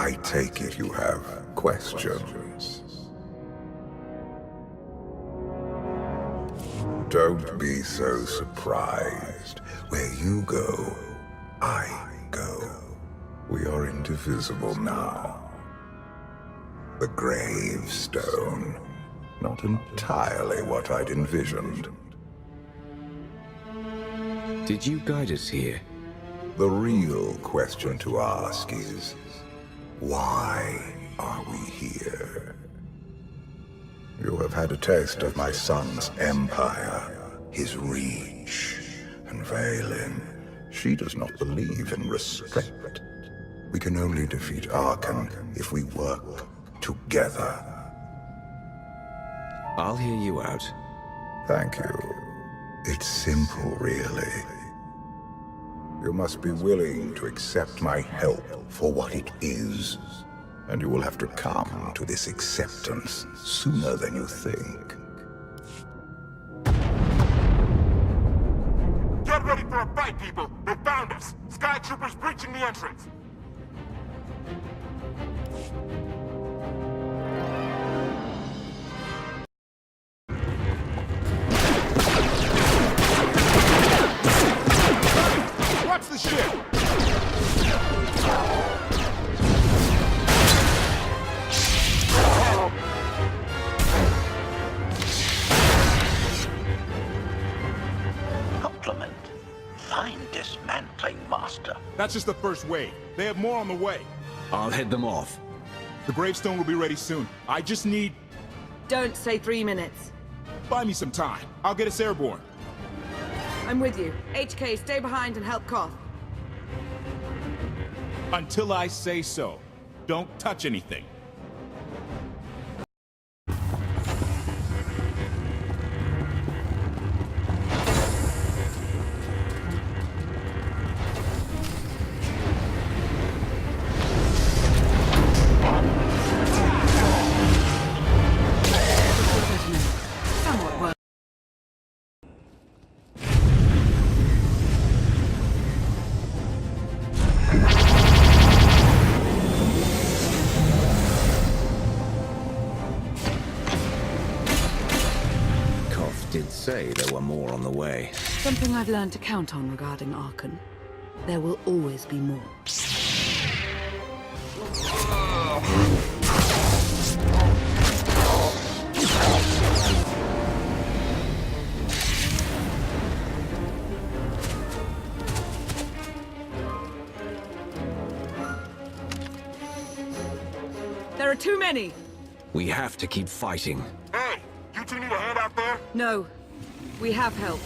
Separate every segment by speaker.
Speaker 1: I take it you have questions. Don't be so surprised. Where you go, I go. We are indivisible now. The gravestone. Not entirely what I'd envisioned.
Speaker 2: Did you guide us here?
Speaker 1: The real question to ask is, why are we here? You have had a taste of my son's empire, his reach, and Vaylin. She does not believe in restraint. We can only defeat Arkan if we work together.
Speaker 2: I'll hear you out.
Speaker 1: Thank you. It's simple, really. You must be willing to accept my help for what it is. And you will have to come to this acceptance sooner than you think.
Speaker 3: Get ready for a fight, people! They found us! Sky Troopers breaching the entrance! Watch the ship!
Speaker 4: Compliment. Fine dismantling, Master.
Speaker 3: That's just the first wave. They have more on the way.
Speaker 2: I'll head them off.
Speaker 3: The gravestone will be ready soon. I just need...
Speaker 5: Don't say 3 minutes.
Speaker 3: Buy me some time. I'll get us airborne.
Speaker 5: I'm with you. HK, stay behind and help Koth.
Speaker 3: Until I say so. Don't touch anything.
Speaker 5: Somewhat well.
Speaker 2: Koth did say there were more on the way.
Speaker 5: Something I've learned to count on regarding Arkan. There will always be more. There are too many!
Speaker 2: We have to keep fighting.
Speaker 3: Hey! You two need a hand out there?
Speaker 5: No. We have help.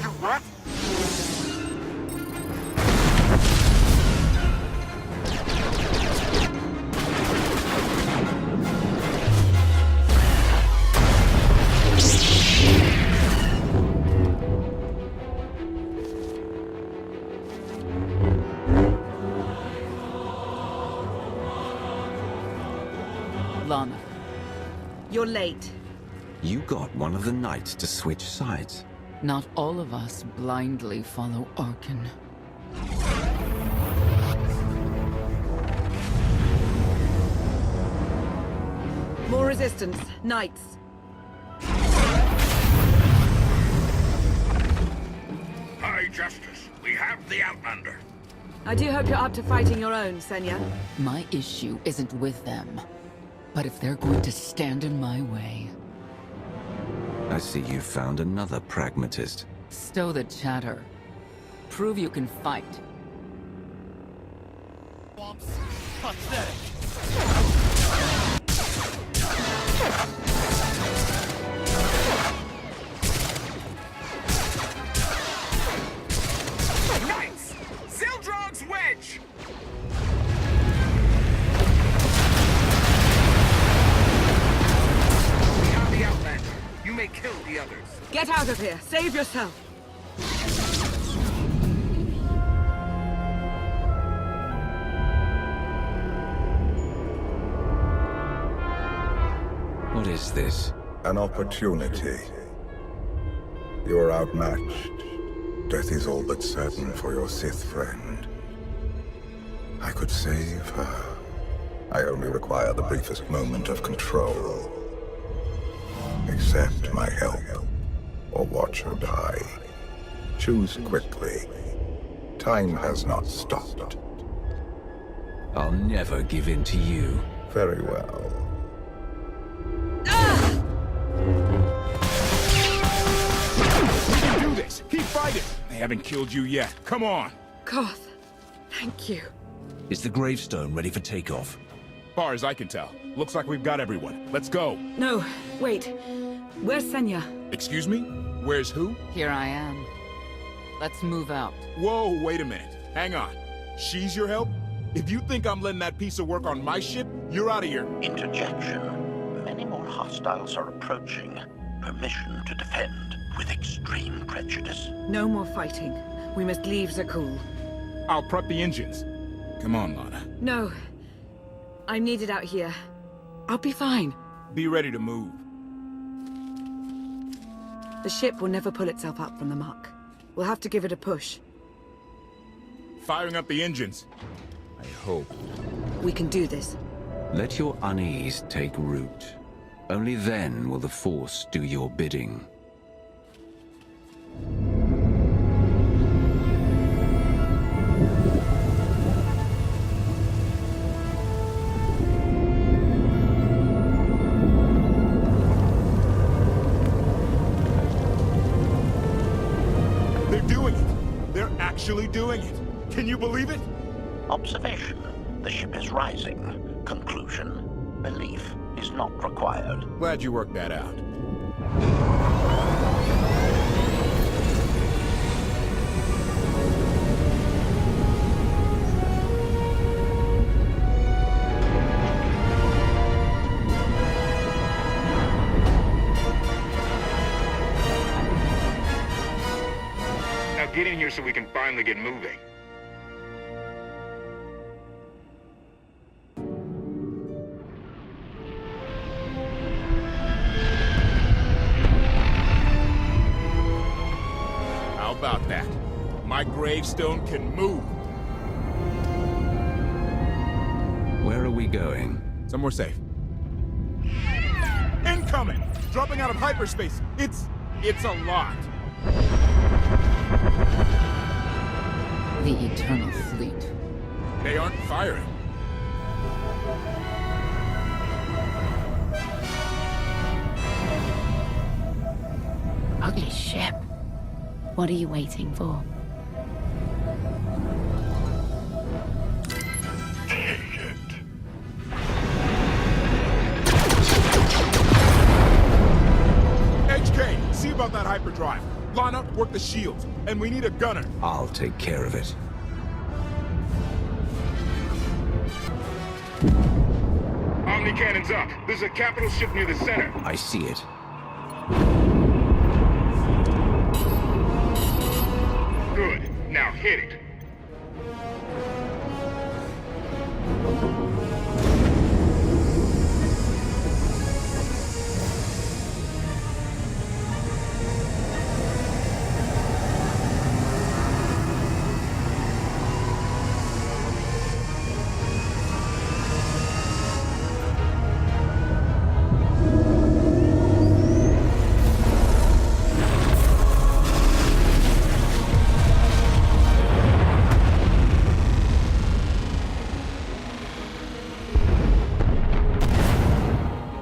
Speaker 3: You what?
Speaker 5: Lana. You're late.
Speaker 2: You got one of the knights to switch sides.
Speaker 6: Not all of us blindly follow Arkan.
Speaker 5: More resistance. Knights.
Speaker 4: High Justice, we have the Outlander.
Speaker 5: I do hope you're up to fighting your own, Senya.
Speaker 6: My issue isn't with them. But if they're going to stand in my way...
Speaker 2: I see you found another pragmatist.
Speaker 6: Stow the chatter. Prove you can fight.
Speaker 3: Nice! Zildrog's wedge! We have the Outlander. You may kill the others.
Speaker 5: Get out of here. Save yourself.
Speaker 2: What is this?
Speaker 1: An opportunity. You are outmatched. Death is all but certain for your Sith friend. I could save her, I only require the briefest moment of control. Accept my help, or watch her die. Choose quickly. Time has not stopped.
Speaker 2: I'll never give in to you.
Speaker 1: Very well.
Speaker 7: We can do this! Keep fighting! They haven't killed you yet. Come on!
Speaker 5: Koth, thank you.
Speaker 8: Is the gravestone ready for takeoff?
Speaker 7: Far as I can tell, looks like we've got everyone. Let's go.
Speaker 5: No, wait. Where's Senya?
Speaker 7: Excuse me? Where's who?
Speaker 6: Here I am. Let's move out.
Speaker 7: Whoa, wait a minute. Hang on. She's your help? If you think I'm letting that piece of work on my ship, you're out of here.
Speaker 9: Interjection. Many more hostiles are approaching. Permission to defend with extreme prejudice.
Speaker 5: No more fighting. We must leave Zakul.
Speaker 7: I'll prep the engines. Come on, Lana.
Speaker 5: No. I'm needed out here. I'll be fine.
Speaker 7: Be ready to move.
Speaker 5: The ship will never pull itself up from the muck. We'll have to give it a push.
Speaker 7: Firing up the engines. I hope.
Speaker 5: We can do this.
Speaker 2: Let your unease take root. Only then will the Force do your bidding.
Speaker 7: They're doing it! They're actually doing it! Can you believe it?
Speaker 9: Observation. The ship is rising. Conclusion. Belief is not required.
Speaker 7: Glad you worked that out.
Speaker 3: Now get in here so we can finally get moving.
Speaker 7: How about that? My gravestone can move.
Speaker 2: Where are we going?
Speaker 7: Somewhere safe. Incoming! Dropping out of hyperspace. It's a lot.
Speaker 6: The Eternal Fleet.
Speaker 7: They aren't firing.
Speaker 10: Ugly ship. What are you waiting for?
Speaker 1: Take it.
Speaker 7: HK, see about that hyperdrive. Lana, work the shields. And we need a gunner.
Speaker 2: I'll take care of it.
Speaker 3: Omni cannons up. There's a capital ship near the center.
Speaker 2: I see it.
Speaker 3: Good. Now hit it.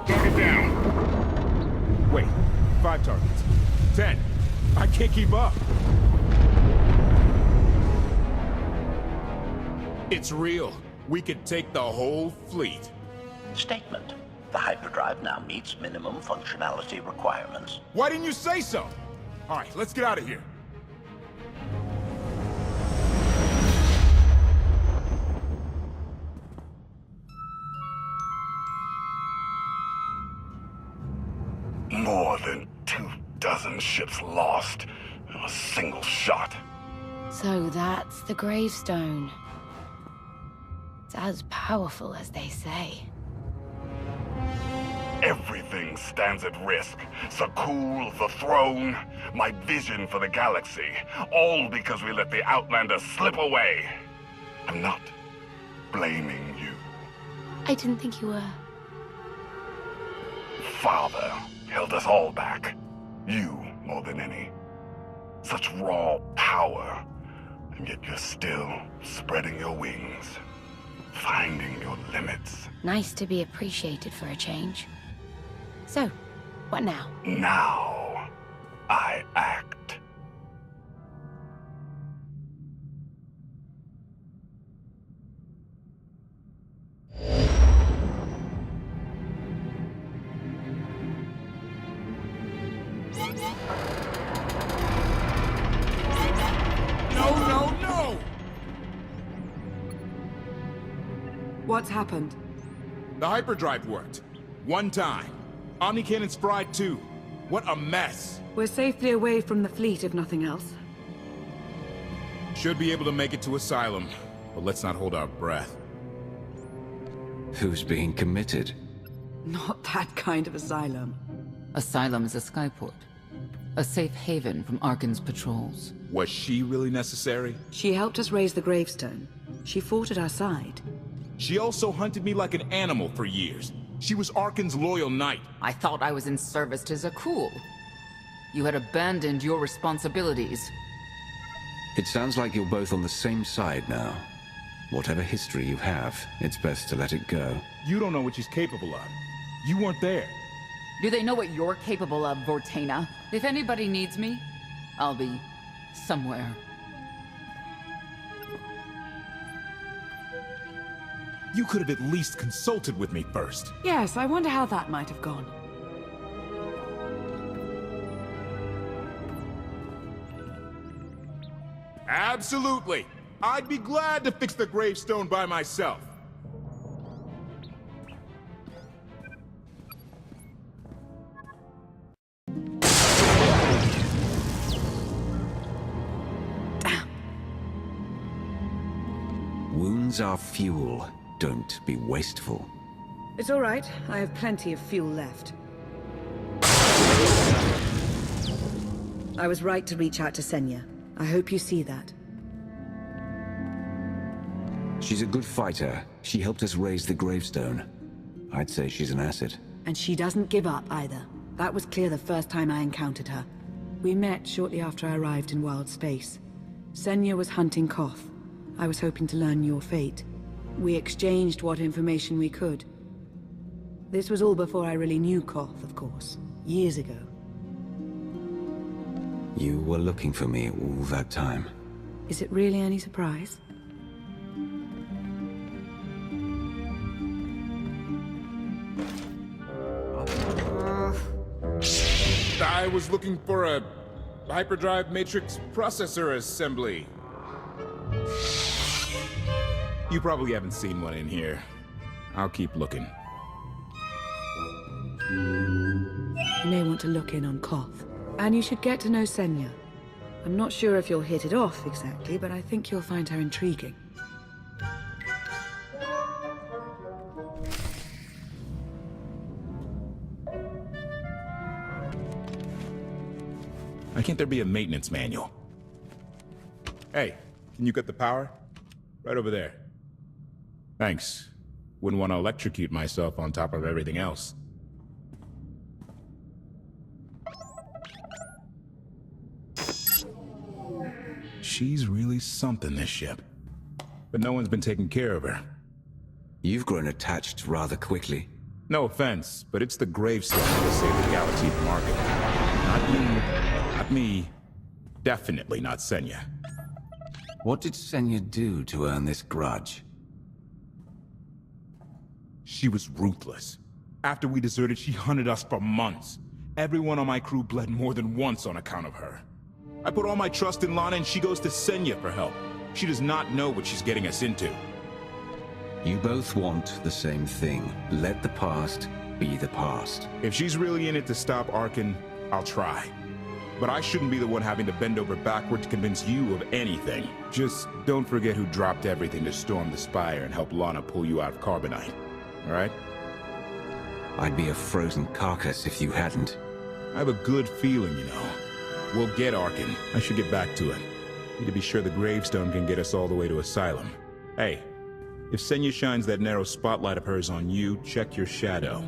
Speaker 3: Target down.
Speaker 7: Wait, 5 targets. 10. I can't keep up. It's real. We could take the whole fleet.
Speaker 9: Statement. The hyperdrive now meets minimum functionality requirements.
Speaker 7: Why didn't you say so? All right, let's get out of here.
Speaker 1: More than 24 ships lost in a single shot.
Speaker 10: So that's the gravestone. It's as powerful as they say.
Speaker 1: Everything stands at risk. Zakul, the throne, my vision for the galaxy. All because we let the Outlanders slip away. I'm not blaming you.
Speaker 10: I didn't think you were.
Speaker 1: Father held us all back. You more than any. Such raw power, and yet you're still spreading your wings, finding your limits.
Speaker 10: Nice to be appreciated for a change. So, what now?
Speaker 1: Now, I act.
Speaker 7: No!
Speaker 5: What's happened?
Speaker 7: The hyperdrive worked. One time. Omni cannons fried too. What a mess.
Speaker 5: We're safely away from the fleet, if nothing else.
Speaker 7: Should be able to make it to Asylum, but let's not hold our breath.
Speaker 2: Who's being committed?
Speaker 5: Not that kind of asylum.
Speaker 6: Asylum is a skyport. A safe haven from Arkan's patrols.
Speaker 7: Was she really necessary?
Speaker 5: She helped us raise the gravestone. She fought at our side.
Speaker 7: She also hunted me like an animal for years. She was Arkan's loyal knight.
Speaker 6: I thought I was in service to Zakul. You had abandoned your responsibilities.
Speaker 2: It sounds like you're both on the same side now. Whatever history you have, it's best to let it go.
Speaker 7: You don't know what she's capable of. You weren't there.
Speaker 6: Do they know what you're capable of, Vortena? If anybody needs me, I'll be somewhere.
Speaker 7: You could have at least consulted with me first.
Speaker 5: Yes, I wonder how that might have gone.
Speaker 7: Absolutely. I'd be glad to fix the gravestone by myself.
Speaker 2: Wounds are fuel. Don't be wasteful.
Speaker 5: It's all right. I have plenty of fuel left. I was right to reach out to Senya. I hope you see that.
Speaker 2: She's a good fighter. She helped us raise the gravestone. I'd say she's an asset.
Speaker 5: And she doesn't give up either. That was clear the first time I encountered her. We met shortly after I arrived in wild space. Senya was hunting Koth. I was hoping to learn your fate. We exchanged what information we could. This was all before I really knew Koth, of course. Years ago.
Speaker 2: You were looking for me all that time.
Speaker 5: Is it really any surprise?
Speaker 7: I was looking for a hyperdrive matrix processor assembly. You probably haven't seen one in here. I'll keep looking.
Speaker 5: You may want to look in on Koth. And you should get to know Senya. I'm not sure if you'll hit it off exactly, but I think you'll find her intriguing.
Speaker 7: Why can't there be a maintenance manual? Hey, can you get the power? Right over there. Thanks. Wouldn't want to electrocute myself on top of everything else. She's really something, this ship. But no one's been taking care of her.
Speaker 2: You've grown attached rather quickly.
Speaker 7: No offense, but it's the gravestone that'll save the galaxy from Arkan. Not you, not me. Definitely not Senya.
Speaker 2: What did Senya do to earn this grudge?
Speaker 7: She was ruthless. After we deserted, she hunted us for months. Everyone on my crew bled more than once on account of her. I put all my trust in Lana and she goes to Senya for help. She does not know what she's getting us into.
Speaker 2: You both want the same thing. Let the past be the past.
Speaker 7: If she's really in it to stop Arkan, I'll try. But I shouldn't be the one having to bend over backward to convince you of anything. Just don't forget who dropped everything to storm the Spire and help Lana pull you out of Carbonite. Alright?
Speaker 2: I'd be a frozen carcass if you hadn't.
Speaker 7: I have a good feeling, you know. We'll get Arkan. I should get back to it. Need to be sure the gravestone can get us all the way to Asylum. Hey, If Senya shines that narrow spotlight of hers on you, check your shadow.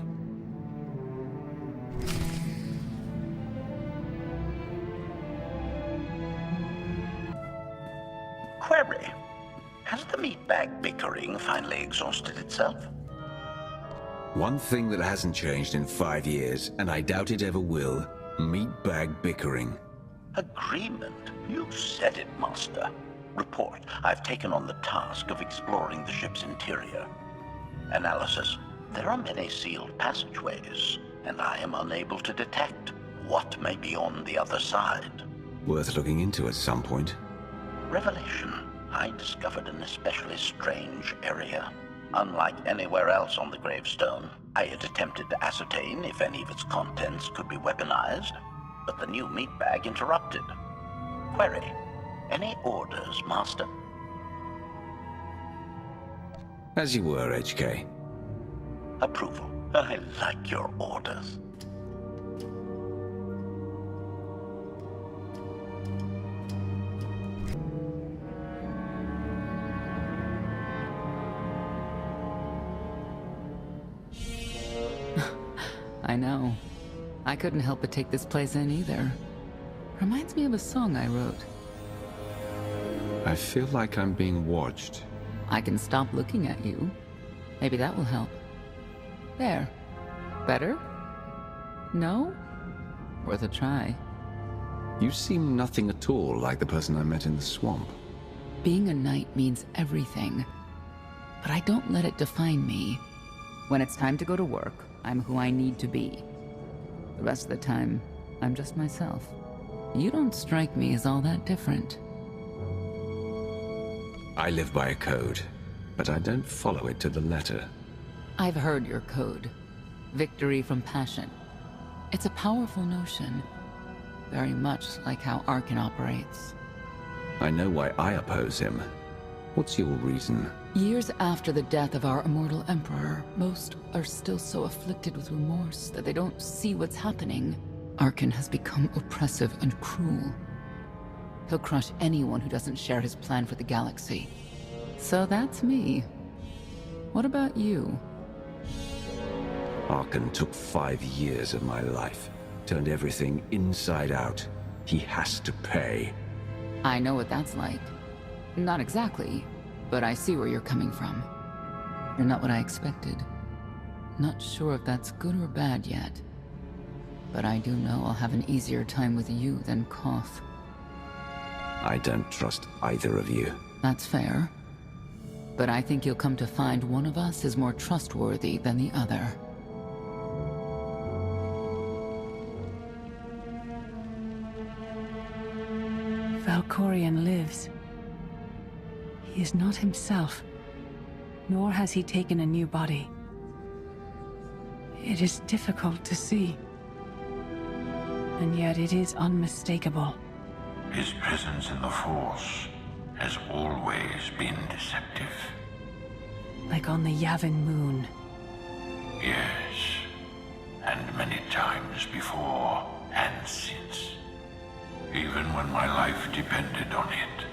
Speaker 9: Query. Has the meatbag bickering finally exhausted itself?
Speaker 2: One thing that hasn't changed in 5 years, and I doubt it ever will, meatbag bickering.
Speaker 9: Agreement? You said it, Master. Report. I've taken on the task of exploring the ship's interior. Analysis. There are many sealed passageways, and I am unable to detect what may be on the other side.
Speaker 2: Worth looking into at some point.
Speaker 9: Revelation. I discovered an especially strange area. Unlike anywhere else on the gravestone, I had attempted to ascertain if any of its contents could be weaponized, but the new meatbag interrupted. Query. Any orders, Master?
Speaker 2: As you were, HK.
Speaker 9: Approval. I like your orders.
Speaker 6: I know. I couldn't help but take this place in either. Reminds me of a song I wrote.
Speaker 2: I feel like I'm being watched.
Speaker 6: I can stop looking at you. Maybe that will help. There. Better? No? Worth a try.
Speaker 2: You seem nothing at all like the person I met in the swamp.
Speaker 6: Being a knight means everything. But I don't let it define me. When it's time to go to work, I'm who I need to be. The rest of the time, I'm just myself. You don't strike me as all that different.
Speaker 2: I live by a code, but I don't follow it to the letter.
Speaker 6: I've heard your code. Victory from passion. It's a powerful notion. Very much like how Arkan operates.
Speaker 2: I know why I oppose him. What's your reason?
Speaker 6: Years after the death of our immortal emperor, most are still so afflicted with remorse that they don't see what's happening. Arkan has become oppressive and cruel. He'll crush anyone who doesn't share his plan for the galaxy. So that's me. What about you?
Speaker 2: Arkan took 5 years of my life. Turned everything inside out. He has to pay.
Speaker 6: I know what that's like. Not exactly, but I see where you're coming from. You're not what I expected. Not sure if that's good or bad yet. But I do know I'll have an easier time with you than Koth.
Speaker 2: I don't trust either of you.
Speaker 6: That's fair. But I think you'll come to find one of us is more trustworthy than the other.
Speaker 5: Valkorion lives. He is not himself, nor has he taken a new body. It is difficult to see, and yet it is unmistakable.
Speaker 4: His presence in the Force has always been deceptive.
Speaker 5: Like on the Yavin moon.
Speaker 4: Yes, and many times before and since. Even when my life depended on it,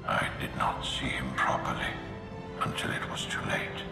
Speaker 4: I did not see him properly until it was too late.